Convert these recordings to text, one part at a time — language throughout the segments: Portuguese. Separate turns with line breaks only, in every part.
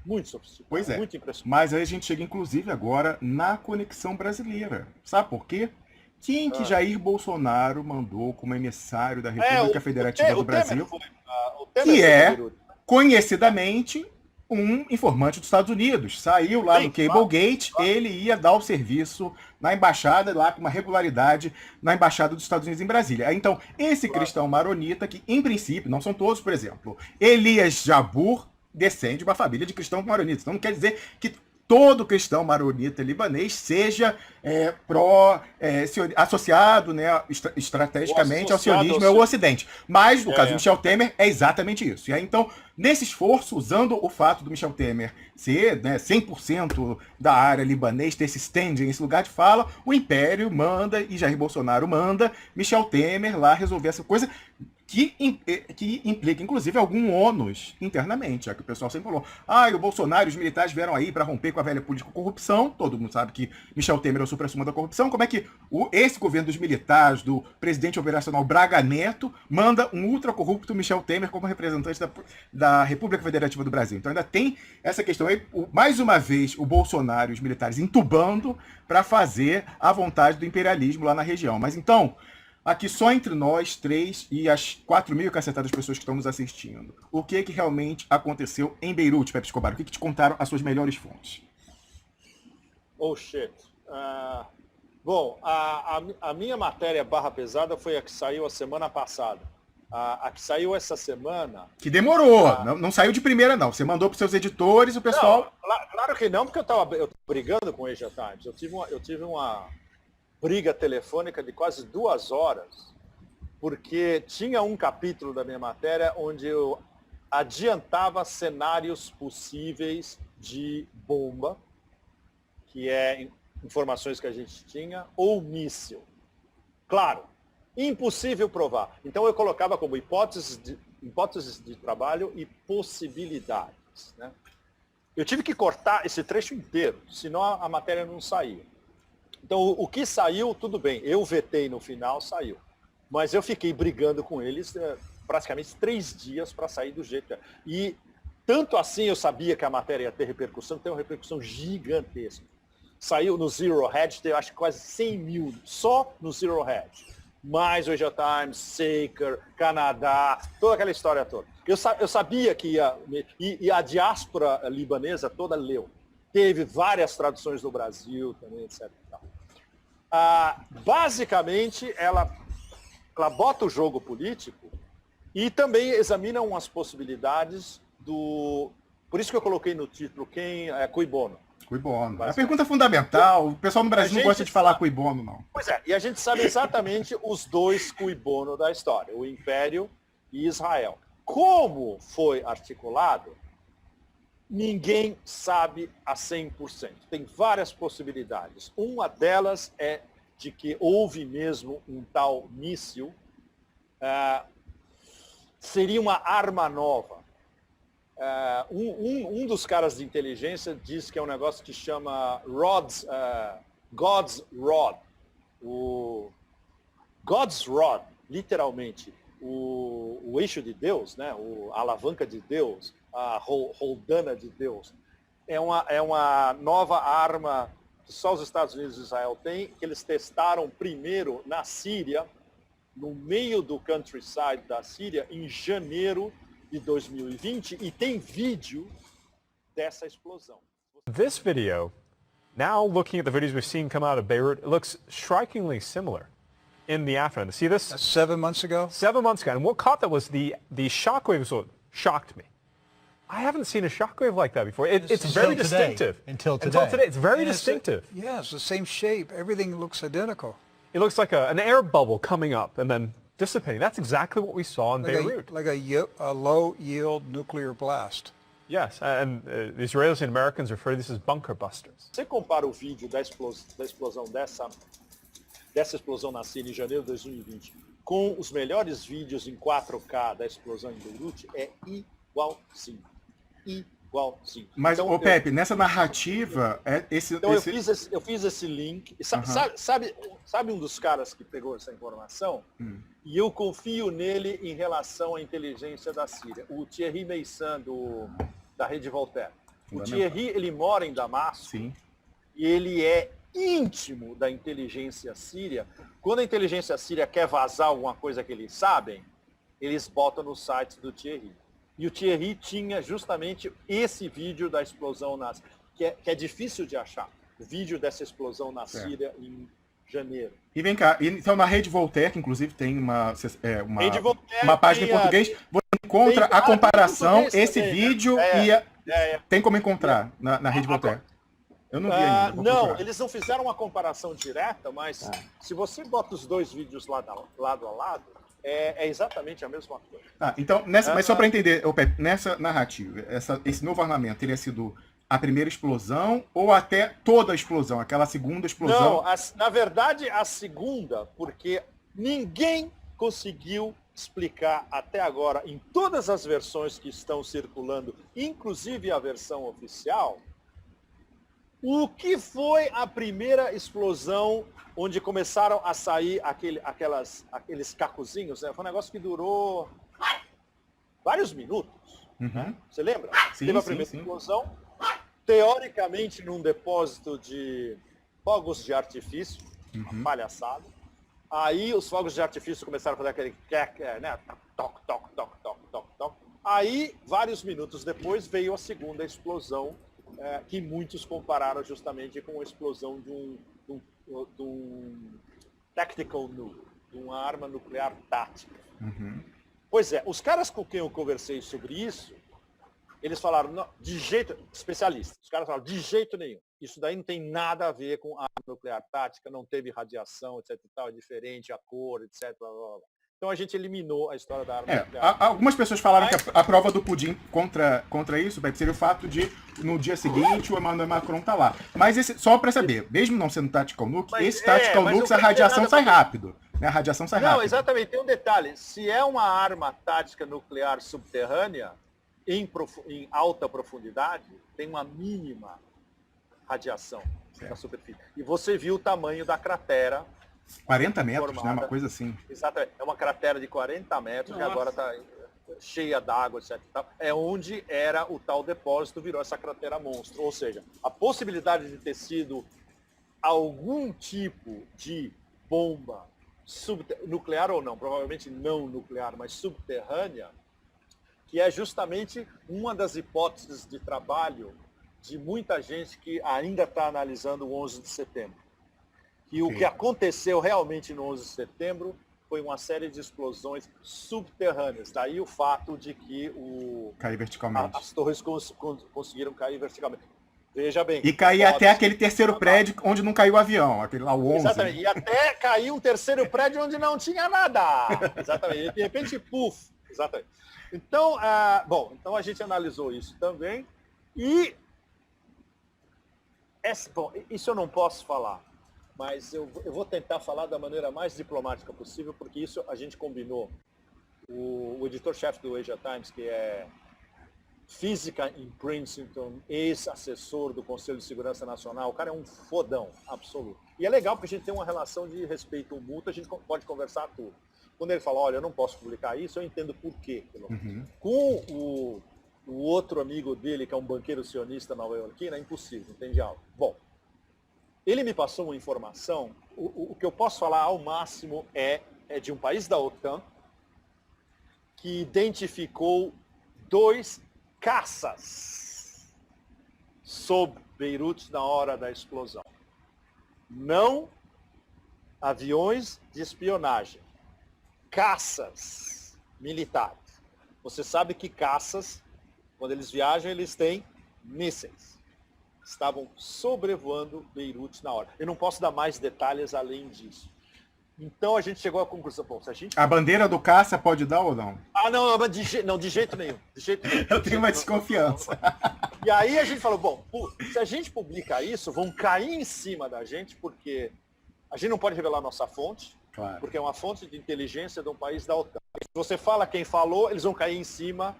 Muito sofisticado,
Pois é.
muito impressionante.
Mas aí a gente chega, inclusive, agora na conexão brasileira. Sabe por quê? Quem que Jair Bolsonaro mandou como emissário da República Federativa do Brasil?
O Temer
Que
foi para
é,
Beirute.
conhecidamente, um informante dos Estados Unidos. Saiu lá
Sim,
no Cablegate, ele ia dar o serviço na embaixada, lá com uma regularidade, na embaixada dos Estados Unidos em Brasília. Então, esse cristão maronita, que em princípio, não são todos, por exemplo, Elias Jabbour descende de uma família de cristãos maronitas. Então não quer dizer que todo cristão maronita libanês seja associado, né, estrategicamente ao sionismo e ao Ocidente. Mas, no caso do Michel Temer, é exatamente isso. E aí, então, nesse esforço, usando o fato do Michel Temer ser, né, 100% da área libanês, ter esse standing, esse lugar de fala, o Império manda, e Jair Bolsonaro manda, Michel Temer lá resolver essa coisa que implica, inclusive, algum ônus internamente, já que o pessoal sempre falou, o Bolsonaro e os militares vieram aí para romper com a velha política de corrupção, todo mundo sabe que Michel Temer é o supra-sumo da corrupção, como é que esse governo dos militares, do presidente operacional Braga Neto, manda um ultra-corrupto Michel Temer como representante da República Federativa do Brasil? Então ainda tem essa questão aí, mais uma vez, o Bolsonaro e os militares entubando para fazer a vontade do imperialismo lá na região. Mas então, aqui só entre nós três e as 4.000 cacetadas pessoas que estão nos assistindo, o que realmente aconteceu em Beirute, Pepe Escobar? O que te contaram as suas melhores fontes?
Oh, shit. Bom, a minha matéria barra pesada foi a que saiu a semana passada. A que saiu essa semana...
Que demorou, não saiu de primeira não. Você mandou para os seus editores, o pessoal...
Não, claro que não, porque eu estava brigando com o Asia Times. Eu tive uma briga telefônica de quase 2 horas, porque tinha um capítulo da minha matéria onde eu adiantava cenários possíveis de bomba, que é informações que a gente tinha, ou míssil. Claro, impossível provar. Então eu colocava como hipóteses de trabalho e possibilidades, né? Eu tive que cortar esse trecho inteiro, senão a matéria não saía. Então, o que saiu, tudo bem. Eu vetei no final, saiu. Mas eu fiquei brigando com eles praticamente 3 dias para sair do jeito que é. E tanto assim eu sabia que a matéria ia ter repercussão, tem uma repercussão gigantesca. Saiu no Zero Hedge, tem acho que quase 100 mil, só no Zero Hedge. Mais o Asia Times, Saker, Canadá, toda aquela história toda. Eu sabia que ia... E a diáspora libanesa toda leu. Teve várias traduções no Brasil também, etc. Basicamente, ela bota o jogo político e também examina umas possibilidades do... Por isso que eu coloquei no título quem é cui bono.
Cui bono. É a pergunta fundamental. O pessoal no Brasil não gosta de falar cui bono, não.
Pois é, e a gente sabe exatamente os dois cui bono da história, o Império e Israel. Como foi articulado, ninguém sabe a 100%. Tem várias possibilidades. Uma delas é de que houve mesmo um tal míssil. Seria uma arma nova. Um dos caras de inteligência diz que é um negócio que chama God's Rod. O God's Rod, literalmente, o eixo de Deus, né? A alavanca de Deus, a roldana de Deus, é uma nova arma que só os Estados Unidos e Israel têm, que eles testaram primeiro na Síria, no meio do countryside da Síria, em janeiro de 2020, e tem vídeo dessa explosão.
This video, now looking at the videos we've seen come out of Beirut, it looks strikingly similar in the aftermath. See this?
7 months ago?
7 months ago. And what caught that was the shockwave was what shocked me. I haven't seen a shockwave like that before. It's very distinctive.
Until today.
It's very distinctive.
It's the same shape. Everything looks identical.
It looks like an air bubble coming up and then dissipating. That's exactly what we saw in Beirut.
Like a low-yield nuclear blast.
Yes, and the Israelis and Americans refer to this as bunker busters.
Você compara o vídeo da explosão dessa explosão na Síria em janeiro de 2020 com os melhores vídeos em 4K da explosão em Beirute, é igualzinho. Igualzinho.
Mas, então, Pepe, nessa narrativa...
Eu fiz esse link. Sabe um dos caras que pegou essa informação? E eu confio nele em relação à inteligência da Síria. O Thierry Meissan, da Rede Voltaire. O Thierry, ele mora em Damasco.
Sim.
E ele é íntimo da inteligência síria. Quando a inteligência síria quer vazar alguma coisa que eles sabem, eles botam no site do Thierry. E o Thierry tinha justamente esse vídeo da explosão que é difícil de achar. O vídeo dessa explosão na Síria em janeiro.
E vem cá, então na Rede Voltaire, que inclusive tem uma
Voltaire
página em português, você encontra a comparação, esse vídeo tem como encontrar na Rede Voltaire? Eu não vi ainda.
Não, eles não fizeram uma comparação direta, mas se você bota os dois vídeos lado a lado, é exatamente a mesma coisa.
Então, mas só para entender, Pepe, nessa narrativa, esse novo armamento teria sido a primeira explosão ou até toda a explosão, aquela segunda explosão?
Não, na verdade a segunda, porque ninguém conseguiu explicar até agora, em todas as versões que estão circulando, inclusive a versão oficial, o que foi a primeira explosão onde começaram a sair aqueles cacozinhos, né? Foi um negócio que durou vários minutos. Né? Você lembra?
Sim,
teve a primeira explosão, teoricamente num depósito de fogos de artifício, uma palhaçada. Aí os fogos de artifício começaram a fazer aquele né? Toc, toc, toc, toc, toc, toc. Aí, vários minutos depois, veio a segunda explosão, que muitos compararam justamente com a explosão de um tactical nuke, de uma arma nuclear tática. Pois é, os caras com quem eu conversei sobre isso, eles falaram, não, especialistas, os caras falaram, de jeito nenhum. Isso daí não tem nada a ver com arma nuclear tática, não teve radiação, etc e tal, é diferente a cor, etc. Blá, blá, blá. Então a gente eliminou a história da arma nuclear.
Algumas pessoas falaram que a prova do pudim contra isso, Pepe, seria o fato de, no dia seguinte, o Emmanuel Macron tá lá. Mas só para saber, mesmo não sendo tactical nuke, esse tactical nuke, a radiação sai rápido. Né? A radiação sai rápido.
Não, exatamente. Tem um detalhe. Se é uma arma tática nuclear subterrânea, em alta profundidade, tem uma mínima radiação na superfície. E você viu o tamanho da cratera.
40 metros,
formada,
né? Uma coisa assim.
Exatamente. É uma cratera de 40 metros, que agora está cheia d'água, etc. É onde era o tal depósito, virou essa cratera monstro. Ou seja, a possibilidade de ter sido algum tipo de bomba nuclear ou não, provavelmente não nuclear, mas subterrânea, que é justamente uma das hipóteses de trabalho de muita gente que ainda está analisando o 11 de setembro. Que o que aconteceu realmente no 11 de setembro foi uma série de explosões subterrâneas. Daí o fato de que
cair verticalmente.
As torres conseguiram cair verticalmente. Veja bem.
E cair até aquele terceiro prédio onde não caiu o avião, aquele lá, o 11.
Exatamente. E até cair um terceiro prédio onde não tinha nada. Exatamente. E de repente, puf. Exatamente. Então, então a gente analisou isso também. E, isso eu não posso falar, mas eu vou tentar falar da maneira mais diplomática possível, porque isso a gente combinou. O editor-chefe do Asia Times, que é física em Princeton, ex-assessor do Conselho de Segurança Nacional, o cara é um fodão absoluto. E é legal porque a gente tem uma relação de respeito mútuo, a gente pode conversar tudo. Quando ele fala, olha, eu não posso publicar isso, eu entendo por quê. Com o outro amigo dele, que é um banqueiro sionista nova-iorquino, é impossível, não tem diálogo. Bom, ele me passou uma informação, o que eu posso falar ao máximo é de um país da OTAN que identificou 2 caças sob Beirute na hora da explosão. Não aviões de espionagem. Caças militares. Você sabe que caças, quando eles viajam, eles têm mísseis. Estavam sobrevoando Beirute na hora. Eu não posso dar mais detalhes além disso. Então a gente chegou à conclusão. Bom, se
a bandeira do caça pode dar ou não?
Não, de jeito nenhum. De jeito nenhum.
Eu tenho uma desconfiança.
E aí a gente falou, bom, se a gente publicar isso, vão cair em cima da gente, porque a gente não pode revelar nossa fonte.
Claro.
Porque é uma fonte de inteligência de um país da OTAN. Se você fala quem falou, eles vão cair em cima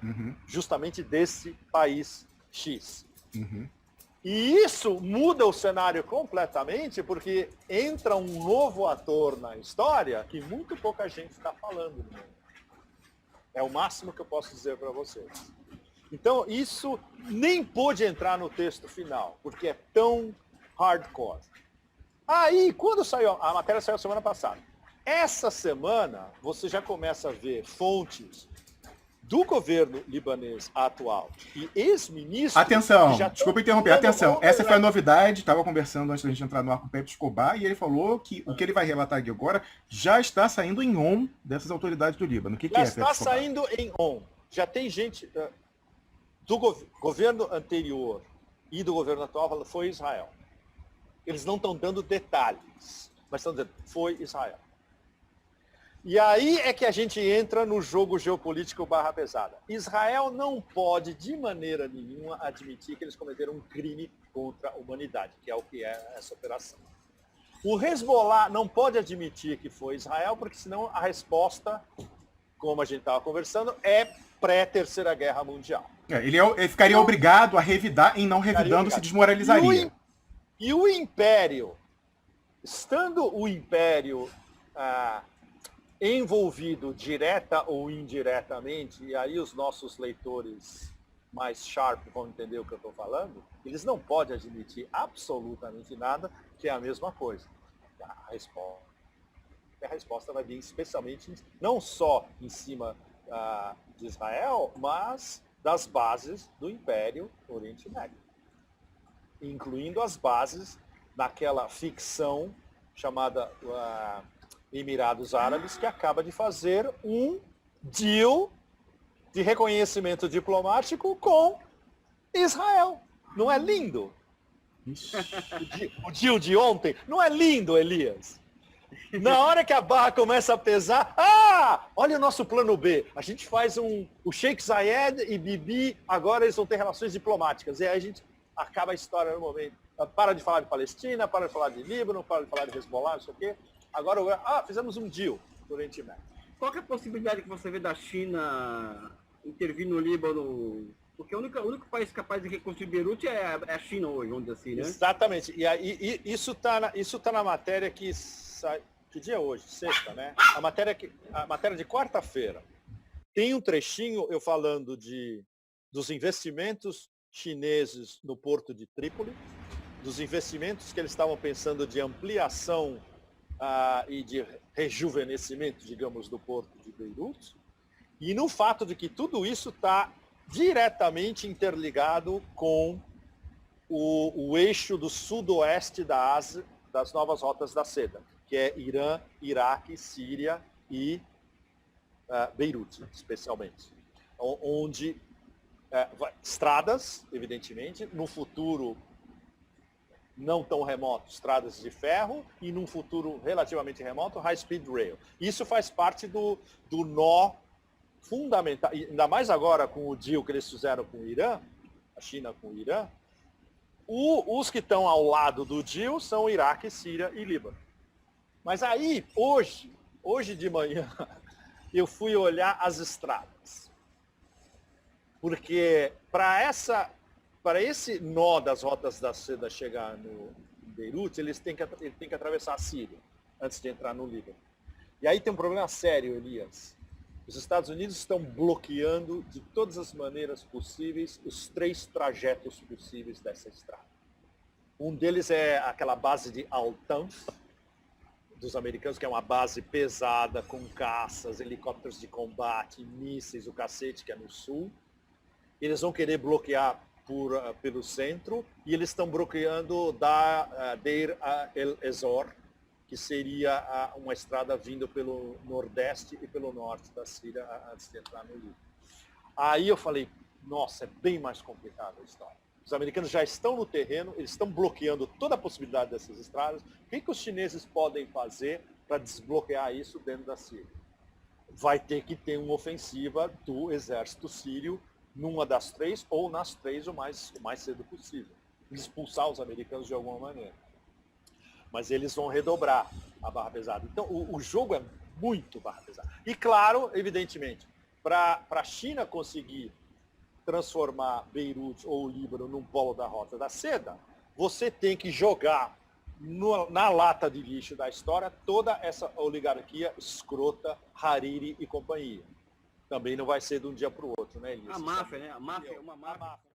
justamente desse país X. E isso muda o cenário completamente, porque entra um novo ator na história que muito pouca gente está falando. É o máximo que eu posso dizer para vocês. Então, isso nem pôde entrar no texto final, porque é tão hardcore. Aí, quando saiu, a matéria saiu semana passada. Essa semana, você já começa a ver fontes do governo libanês atual e ex-ministros...
Atenção, desculpa interromper, atenção. Essa foi a novidade, estava conversando antes da gente entrar no ar com o Pepe Escobar, e ele falou que o que ele vai relatar aqui agora já está saindo em on dessas autoridades do Líbano. O que
já
é,
está saindo em on. Já tem gente do governo anterior e do governo atual, foi Israel. Eles não estão dando detalhes, mas estão dizendo, foi Israel. E aí é que a gente entra no jogo geopolítico barra pesada. Israel não pode, de maneira nenhuma, admitir que eles cometeram um crime contra a humanidade, que é o que é essa operação. O Hezbollah não pode admitir que foi Israel, porque senão a resposta, como a gente estava conversando, é pré-Terceira Guerra Mundial.
Ele ficaria obrigado a revidar, em não revidando se desmoralizaria.
E o Império, estando o Império envolvido direta ou indiretamente, e aí os nossos leitores mais sharp vão entender o que eu estou falando, eles não podem admitir absolutamente nada que é a mesma coisa. A resposta vai vir especialmente, não só em cima de Israel, mas das bases do Império Oriente Médio, incluindo as bases daquela ficção chamada Emirados Árabes, que acaba de fazer um deal de reconhecimento diplomático com Israel. Não é lindo? O deal de ontem, não é lindo, Elias? Na hora que a barra começa a pesar, olha o nosso plano B. A gente faz o Sheikh Zayed e Bibi, agora eles vão ter relações diplomáticas. E aí a gente acaba a história no momento. Para de falar de Palestina, para de falar de Líbano, para de falar de Hezbollah, não sei o quê. Agora, fizemos um deal do Oriente Médio.
Qual que é a possibilidade que você vê da China intervir no Líbano? Porque o único país capaz de reconstruir Beirute é a China hoje, vamos dizer assim, né?
Exatamente. E aí, isso tá na matéria que sai... Que dia é hoje? Sexta, né? A matéria de quarta-feira. Tem um trechinho eu falando dos investimentos chineses no porto de Trípoli, dos investimentos que eles estavam pensando de ampliação e de rejuvenescimento, digamos, do porto de Beirute, e no fato de que tudo isso está diretamente interligado com o eixo do sudoeste da Ásia, das novas rotas da seda, que é Irã, Iraque, Síria e Beirute, especialmente. Onde estradas, evidentemente, no futuro não tão remoto, estradas de ferro, e num futuro relativamente remoto, high-speed rail. Isso faz parte do nó fundamental, ainda mais agora com o deal que eles fizeram com o Irã, a China com o Irã, os que estão ao lado do deal são Iraque, Síria e Líbano. Mas aí, hoje de manhã, eu fui olhar as estradas. Porque para esse nó das rotas da seda chegar no Beirute, ele tem que atravessar a Síria antes de entrar no Líbano. E aí tem um problema sério, Elias. Os Estados Unidos estão bloqueando de todas as maneiras possíveis os 3 trajetos possíveis dessa estrada. Um deles é aquela base de Al-Tanf, dos americanos, que é uma base pesada, com caças, helicópteros de combate, mísseis, o cacete, que é no sul. Eles vão querer bloquear pelo centro, e eles estão bloqueando da Deir el-Ezor, que seria uma estrada vindo pelo nordeste e pelo norte da Síria antes de entrar no Líbano. Aí eu falei, nossa, é bem mais complicada a história. Os americanos já estão no terreno, eles estão bloqueando toda a possibilidade dessas estradas. O que os chineses podem fazer para desbloquear isso dentro da Síria? Vai ter que ter uma ofensiva do exército sírio numa das 3 ou nas 3 o mais cedo possível. Expulsar os americanos de alguma maneira. Mas eles vão redobrar a barra pesada. Então, o jogo é muito barra pesada. E claro, evidentemente, para a China conseguir transformar Beirute ou o Líbano num polo da Rota da Seda, você tem que jogar na lata de lixo da história toda essa oligarquia escrota, Hariri e companhia. também não vai ser de um dia para o outro, né, Elias?
A máfia, né? A máfia é uma máfia.